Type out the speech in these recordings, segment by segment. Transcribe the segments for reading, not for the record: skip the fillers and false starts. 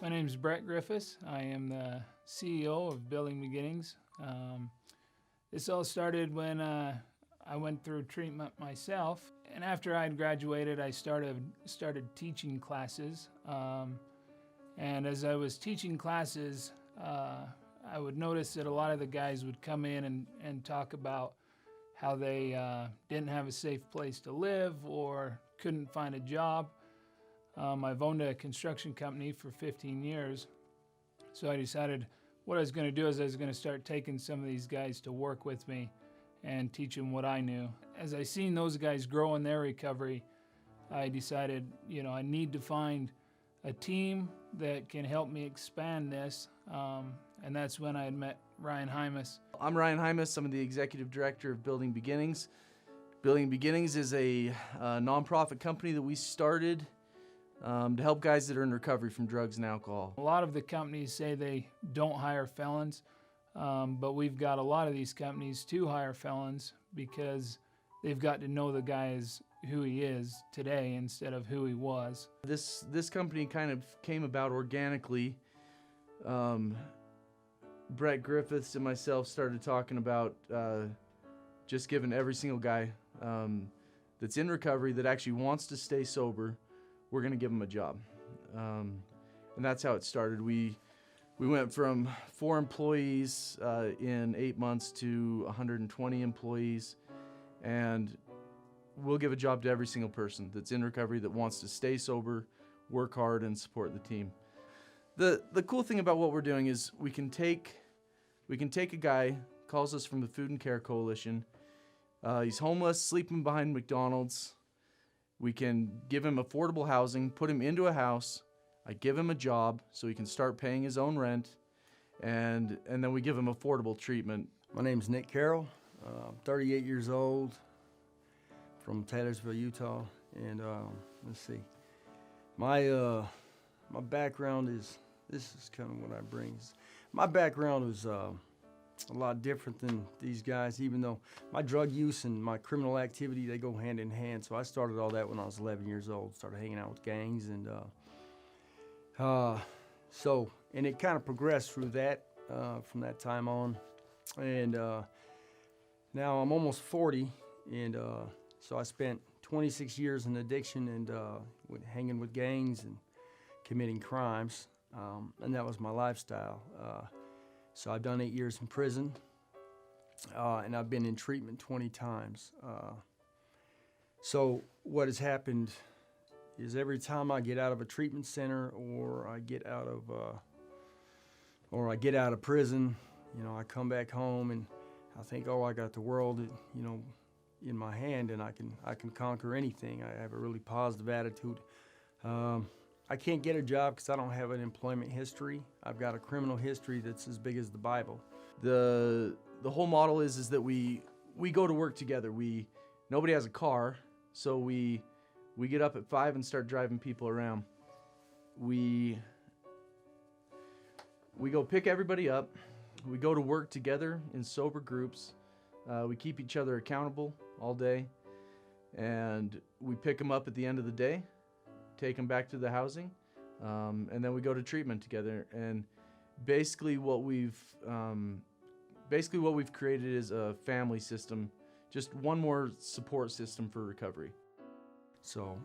My name is Brett Griffiths. I am the CEO of Building Beginnings. This all started when I went through treatment myself, and after I'd graduated, I started teaching classes. And as I was teaching classes, I would notice that a lot of the guys would come in and talk about how they didn't have a safe place to live or couldn't find a job. I've owned a construction company for 15 years, so I decided what I was going to do is I was going to start taking some of these guys to work with me and teach them what I knew. As I seen those guys grow in their recovery, I decided, I need to find a team that can help me expand this, and that's when I had met Ryan Hymas. I'm Ryan Hymas. I'm the executive director of Building Beginnings. Building Beginnings is a nonprofit company that we started to help guys that are in recovery from drugs and alcohol. A lot of the companies say they don't hire felons, but we've got a lot of these companies to hire felons because they've got to know the guy is who he is today instead of who he was. This company kind of came about organically. Brett Griffiths and myself started talking about just giving every single guy that's in recovery that actually wants to stay sober, we're going to give them a job. And that's how it started. We went from 4 employees in 8 months to 120 employees, and we'll give a job to every single person that's in recovery that wants to stay sober, work hard, and support the team. The cool thing about what we're doing is we can take a guy, calls us from the Food and Care Coalition. He's homeless, sleeping behind McDonald's. We can give him affordable housing, put him into a house. I give him a job so he can start paying his own rent, and then we give him affordable treatment. My name's Nick Carroll. I'm 38 years old, from Taylorsville, Utah, and let's see. My background is, this is kind of what I bring. My background was a lot different than these guys, even though my drug use and my criminal activity, they go hand in hand. So I started all that when I was 11 years old, started hanging out with gangs, and and it kind of progressed through that from that time on. And now I'm almost 40, and so I spent 26 years in addiction and hanging with gangs and committing crimes, and that was my lifestyle. So I've done 8 years in prison, and I've been in treatment 20 times. So what has happened is every time I get out of a treatment center or I get out of prison, I come back home and I think, oh, I got the world, in my hand, and I can conquer anything. I have a really positive attitude. I can't get a job because I don't have an employment history. I've got a criminal history that's as big as the Bible. The whole model is that we go to work together. Nobody has a car, so we get up at 5 and start driving people around. We go pick everybody up. We go to work together in sober groups. We keep each other accountable all day, and we pick them up at the end of the day, take them back to the housing, and then we go to treatment together. And basically what we've created is a family system, just one more support system for recovery. So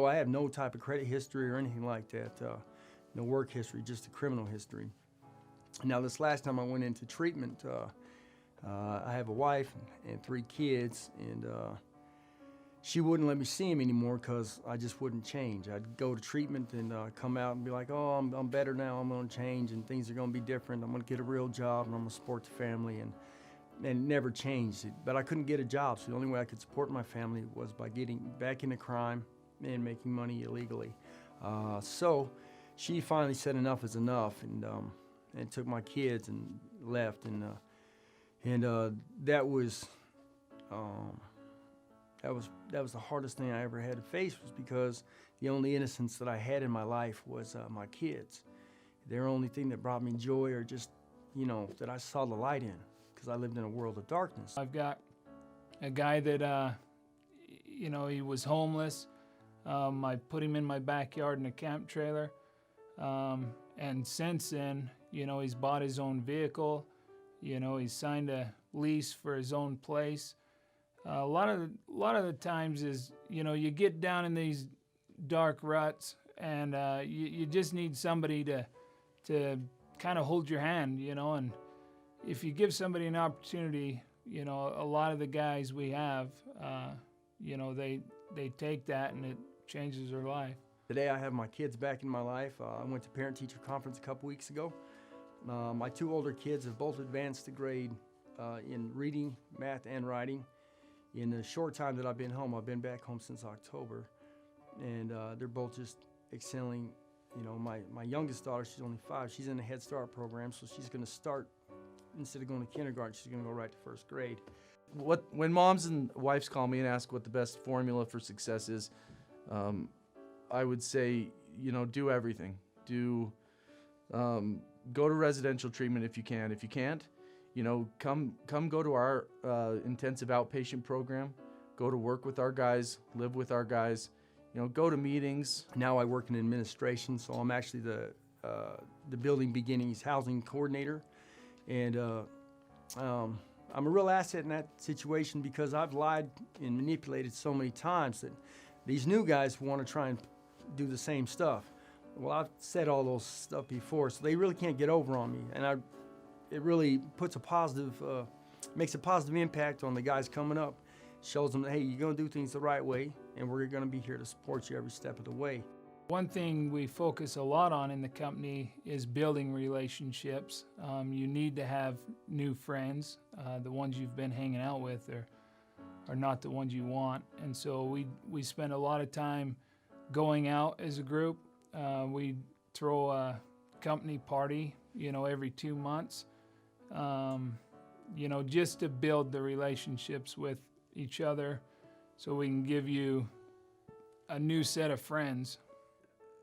I have no type of credit history or anything like that, no work history, just a criminal history. Now this last time I went into treatment, I have a wife and 3 kids, and she wouldn't let me see him anymore because I just wouldn't change. I'd go to treatment and come out and be like, oh, I'm better now, I'm going to change, and things are going to be different. I'm going to get a real job, and I'm going to support the family, and it never changed. But I couldn't get a job, so the only way I could support my family was by getting back into crime and making money illegally. So she finally said enough is enough, and took my kids and left, and that was the hardest thing I ever had to face, was because the only innocence that I had in my life was my kids. Their only thing that brought me joy, or just, that I saw the light in, because I lived in a world of darkness. I've got a guy that, he was homeless. I put him in my backyard in a camp trailer. And since then, he's bought his own vehicle. He's signed a lease for his own place. A lot of the times is, you get down in these dark ruts, and you just need somebody to kind of hold your hand, and if you give somebody an opportunity, a lot of the guys we have, they take that and it changes their life. Today I have my kids back in my life. I went to parent-teacher conference a couple weeks ago. My two older kids have both advanced to grade in reading, math, and writing. In the short time that I've been home, I've been back home since October, and they're both just excelling. My youngest daughter, she's only 5. She's in the Head Start program, so she's going to start, instead of going to kindergarten, she's going to go right to first grade. When moms and wives call me and ask what the best formula for success is, I would say, do everything. Go to residential treatment if you can. If you can't, come go to our intensive outpatient program. Go to work with our guys, live with our guys. Go to meetings. Now I work in administration, so I'm actually the Building Beginnings housing coordinator, and I'm a real asset in that situation because I've lied and manipulated so many times that these new guys want to try and do the same stuff. Well, I've said all those stuff before, so they really can't get over on me, and it really puts makes a positive impact on the guys coming up. Shows them that, hey, you're going to do things the right way, and we're going to be here to support you every step of the way. One thing we focus a lot on in the company is building relationships. You need to have new friends. The ones you've been hanging out with are not the ones you want, and so we spend a lot of time going out as a group. We throw a company party, every 2 months, just to build the relationships with each other so we can give you a new set of friends.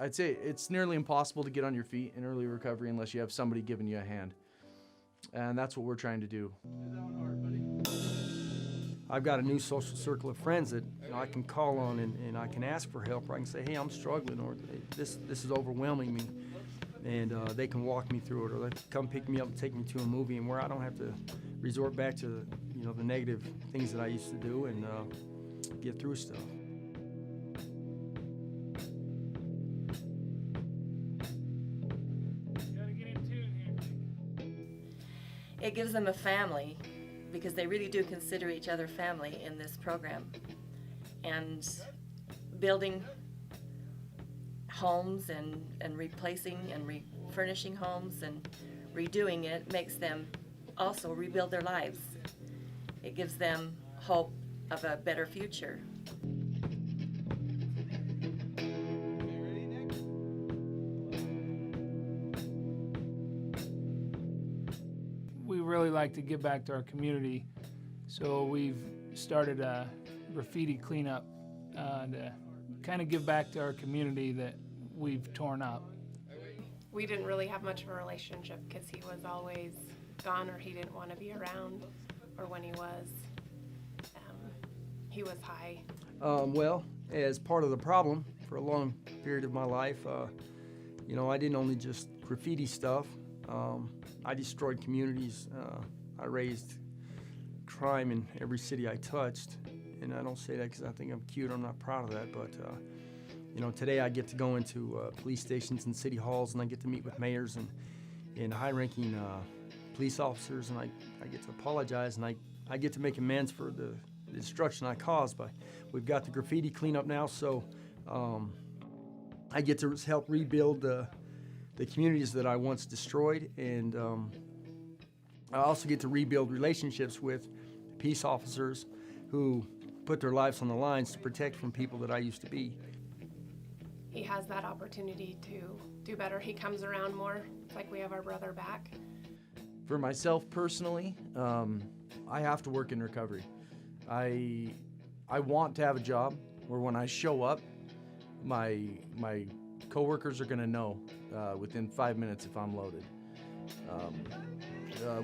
I'd say it's nearly impossible to get on your feet in early recovery unless you have somebody giving you a hand. And that's what we're trying to do. I've got a new social circle of friends that I can call on and I can ask for help, or I can say, hey, I'm struggling, or this is overwhelming me. And they can walk me through it, or they come pick me up and take me to a movie, and where I don't have to resort back to the negative things that I used to do and get through stuff. It gives them a family because they really do consider each other family in this program. And building homes and replacing and refurnishing homes and redoing it makes them also rebuild their lives. It gives them hope of a better future. We really like to give back to our community, so we've started a graffiti cleanup to kind of give back to our community that we've torn up. We didn't really have much of a relationship because he was always gone, or he didn't want to be around, or when he was high. Well, as part of the problem for a long period of my life, I didn't only just graffiti stuff. I destroyed communities. I raised crime in every city I touched, and I don't say that because I think I'm cute. I'm not proud of that, but today I get to go into police stations and city halls, and I get to meet with mayors and high-ranking police officers, and I get to apologize, and I get to make amends for the destruction I caused. But we've got the graffiti cleanup now, so I get to help rebuild the communities that I once destroyed, and I also get to rebuild relationships with peace officers who put their lives on the lines to protect from people that I used to be. He has that opportunity to do better. He comes around more. It's like we have our brother back. For myself personally, I have to work in recovery. I want to have a job where when I show up, my coworkers are going to know within 5 minutes if I'm loaded.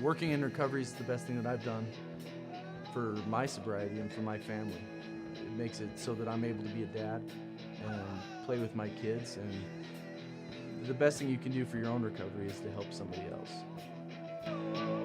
Working in recovery is the best thing that I've done for my sobriety and for my family. It makes it so that I'm able to be a dad and play with my kids, and the best thing you can do for your own recovery is to help somebody else.